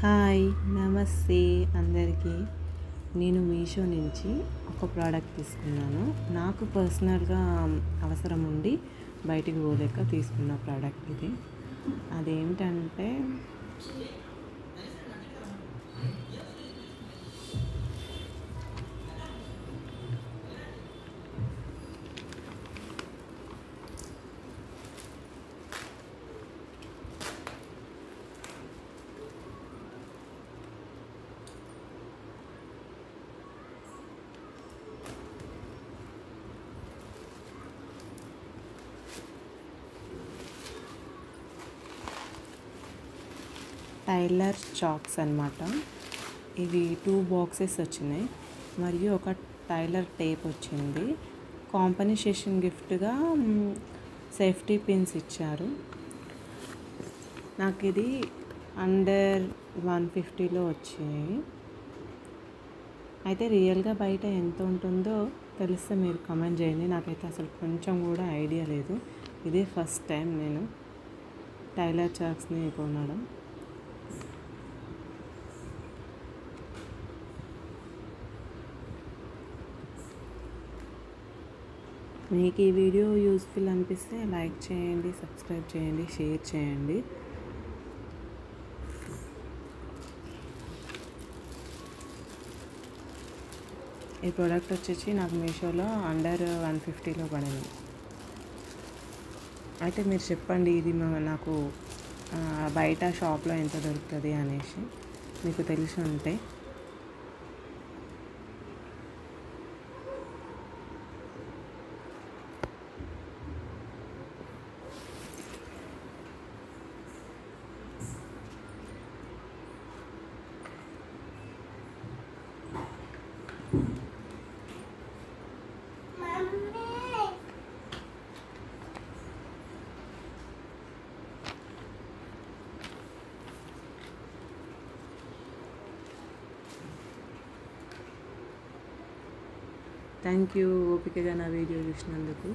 Hi నమస్తే అందరికీ. నేను మీషో నుంచి ఒక ప్రోడక్ట్ తీసుకున్నాను. నాకు పర్సనల్గా అవసరం ఉండి బయటికి పోలేక తీసుకున్న ప్రోడక్ట్ ఇది. అదేంటంటే టైలర్ చాక్స్ అన్నమాట. ఇవి 2 బాక్సెస్ వచ్చినాయి మరియు ఒక టైలర్ టేప్ వచ్చింది. కాంపెన్సేషన్ గిఫ్ట్గా సేఫ్టీ పిన్స్ ఇచ్చారు. నాకు ఇది అండర్ 150లో వచ్చాయి. అయితే రియల్గా బయట ఎంత ఉంటుందో తెలిస్తే మీరు కామెంట్ చేయండి. నాకైతే అసలు కొంచెం కూడా ఐడియా లేదు. ఇదే ఫస్ట్ టైం నేను టైలర్ చాక్స్ని కొనడం. మీకు ఈ వీడియో యూస్ఫుల్ అనిపిస్తే లైక్ చేయండి, సబ్స్క్రైబ్ చేయండి, షేర్ చేయండి. ఈ ప్రోడక్ట్ వచ్చేసి నాకు మీషోలో అండర్ 150లో పడింది. అయితే మీరు చెప్పండి ఇది నాకు బయట షాప్లో ఎంత దొరుకుతుంది అనేసి మీకు తెలిసి ఉంటే. థ్యాంక్ యూ ఓపికగా నా వీడియో చూసినందుకు.